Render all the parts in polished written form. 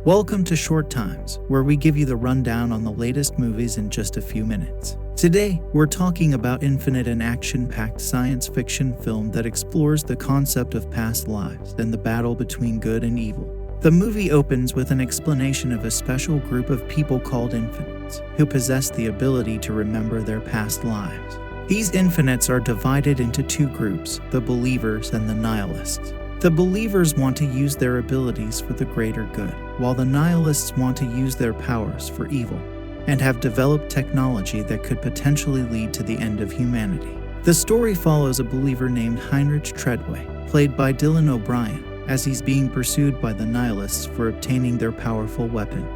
Welcome to Short Times, where we give you the rundown on the latest movies in just a few minutes. Today, we're talking about Infinite, an action-packed science fiction film that explores the concept of past lives and the battle between good and evil. The movie opens with an explanation of a special group of people called Infinites, who possess the ability to remember their past lives. These Infinites are divided into two groups, the Believers and the Nihilists. The Believers want to use their abilities for the greater good, while the Nihilists want to use their powers for evil, and have developed technology that could potentially lead to the end of humanity. The story follows a believer named Heinrich Treadway, played by Dylan O'Brien, as he's being pursued by the Nihilists for obtaining their powerful weapon,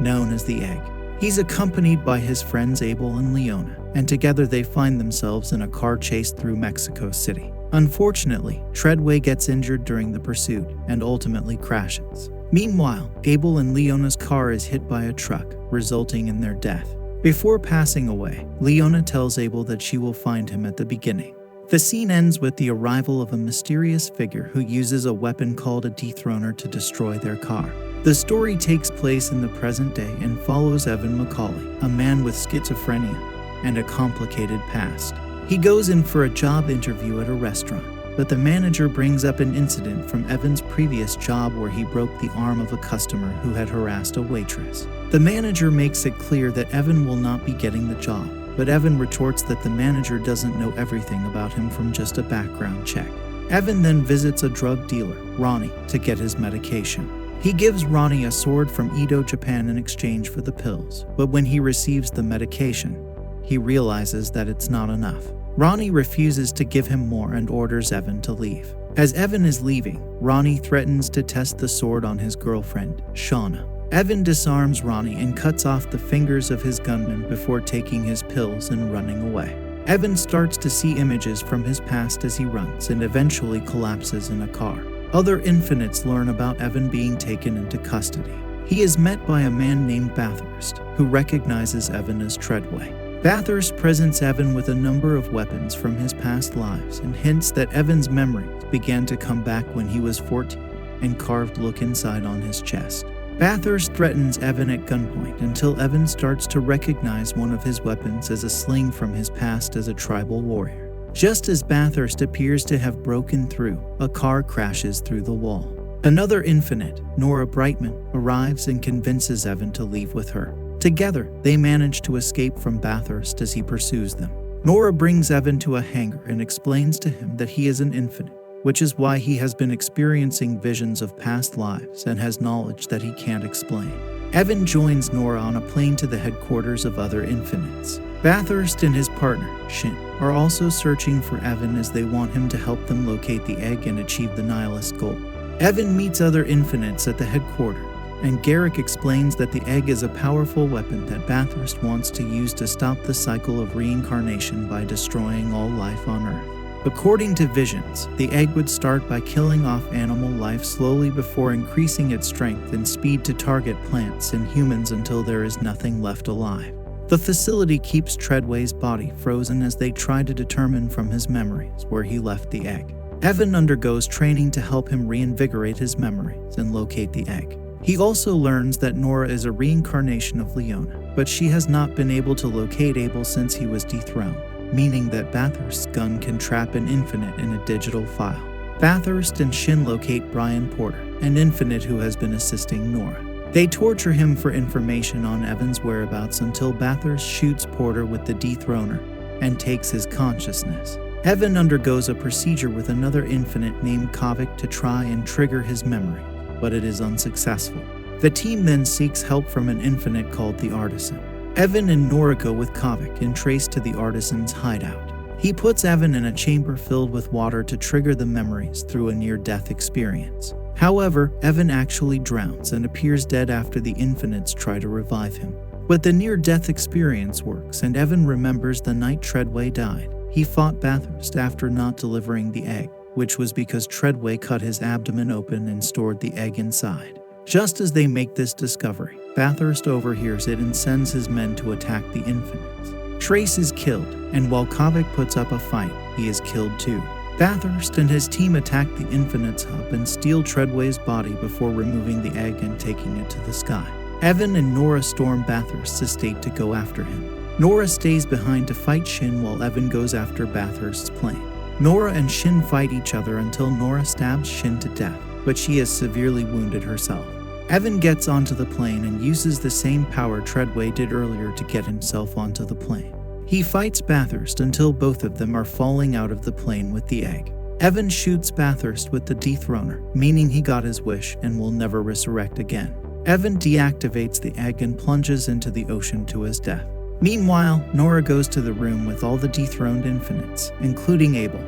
known as the Egg. He's accompanied by his friends Abel and Leona, and together they find themselves in a car chase through Mexico City. Unfortunately, Treadway gets injured during the pursuit and ultimately crashes. Meanwhile, Abel and Leona's car is hit by a truck, resulting in their death. Before passing away, Leona tells Abel that she will find him at the beginning. The scene ends with the arrival of a mysterious figure who uses a weapon called a dethroner to destroy their car. The story takes place in the present day and follows Evan McCauley, a man with schizophrenia and a complicated past. He goes in for a job interview at a restaurant, but the manager brings up an incident from Evan's previous job where he broke the arm of a customer who had harassed a waitress. The manager makes it clear that Evan will not be getting the job, but Evan retorts that the manager doesn't know everything about him from just a background check. Evan then visits a drug dealer, Ronnie, to get his medication. He gives Ronnie a sword from Edo, Japan in exchange for the pills, but when he receives the medication, he realizes that it's not enough. Ronnie refuses to give him more and orders Evan to leave. As Evan is leaving, Ronnie threatens to test the sword on his girlfriend, Shauna. Evan disarms Ronnie and cuts off the fingers of his gunman before taking his pills and running away. Evan starts to see images from his past as he runs and eventually collapses in a car. Other Infinites learn about Evan being taken into custody. He is met by a man named Bathurst, who recognizes Evan as Treadway. Bathurst presents Evan with a number of weapons from his past lives and hints that Evan's memories began to come back when he was 14 and carved "Look Inside" on his chest. Bathurst threatens Evan at gunpoint until Evan starts to recognize one of his weapons as a sling from his past as a tribal warrior. Just as Bathurst appears to have broken through, a car crashes through the wall. Another Infinite, Nora Brightman, arrives and convinces Evan to leave with her. Together, they manage to escape from Bathurst as he pursues them. Nora brings Evan to a hangar and explains to him that he is an Infinite, which is why he has been experiencing visions of past lives and has knowledge that he can't explain. Evan joins Nora on a plane to the headquarters of other Infinites. Bathurst and his partner, Shin, are also searching for Evan as they want him to help them locate the Egg and achieve the Nihilist goal. Evan meets other Infinites at the headquarters, and Garrick explains that the Egg is a powerful weapon that Bathurst wants to use to stop the cycle of reincarnation by destroying all life on Earth. According to visions, the Egg would start by killing off animal life slowly before increasing its strength and speed to target plants and humans until there is nothing left alive. The facility keeps Treadway's body frozen as they try to determine from his memories where he left the Egg. Evan undergoes training to help him reinvigorate his memories and locate the Egg. He also learns that Nora is a reincarnation of Leona, but she has not been able to locate Abel since he was dethroned, meaning that Bathurst's gun can trap an Infinite in a digital file. Bathurst and Shin locate Brian Porter, an Infinite who has been assisting Nora. They torture him for information on Evan's whereabouts until Bathurst shoots Porter with the dethroner and takes his consciousness. Evan undergoes a procedure with another Infinite named Kavik to try and trigger his memory, but it is unsuccessful. The team then seeks help from an Infinite called the Artisan. Evan and Nora go with Kavik and trace to the Artisan's hideout. He puts Evan in a chamber filled with water to trigger the memories through a near-death experience. However, Evan actually drowns and appears dead after the Infinites try to revive him. But the near-death experience works and Evan remembers the night Treadway died. He fought Bathurst after not delivering the Egg, which was because Treadway cut his abdomen open and stored the Egg inside. Just as they make this discovery, Bathurst overhears it and sends his men to attack the Infinites. Trace is killed, and while Kavik puts up a fight, he is killed too. Bathurst and his team attack the Infinite's hub and steal Treadway's body before removing the egg and taking it to the sky. Evan and Nora storm Bathurst's estate to go after him. Nora stays behind to fight Shin while Evan goes after Bathurst's plane. Nora and Shin fight each other until Nora stabs Shin to death, but she is severely wounded herself. Evan gets onto the plane and uses the same power Treadway did earlier to get himself onto the plane. He fights Bathurst until both of them are falling out of the plane with the egg. Evan shoots Bathurst with the dethroner, meaning he got his wish and will never resurrect again. Evan deactivates the egg and plunges into the ocean to his death. Meanwhile, Nora goes to the room with all the dethroned infinites, including Abel,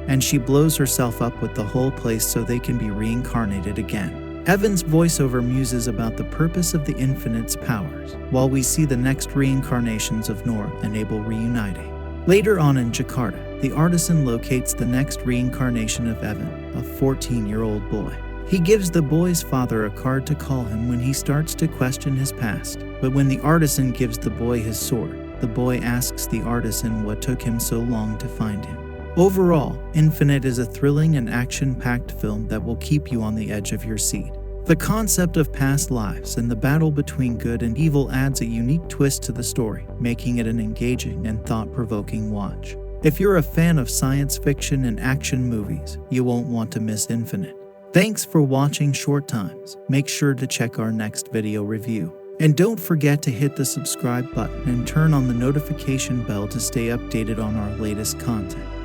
and she blows herself up with the whole place so they can be reincarnated again. Evan's voiceover muses about the purpose of the Infinite's powers, while we see the next reincarnations of Nora and Abel reuniting. Later on in Jakarta, the artisan locates the next reincarnation of Evan, a 14-year-old boy. He gives the boy's father a card to call him when he starts to question his past, but when the artisan gives the boy his sword, the boy asks the artisan what took him so long to find him. Overall, Infinite is a thrilling and action-packed film that will keep you on the edge of your seat. The concept of past lives and the battle between good and evil adds a unique twist to the story, making it an engaging and thought-provoking watch. If you're a fan of science fiction and action movies, you won't want to miss Infinite. Thanks for watching Short Times. Make sure to check our next video review. And don't forget to hit the subscribe button and turn on the notification bell to stay updated on our latest content.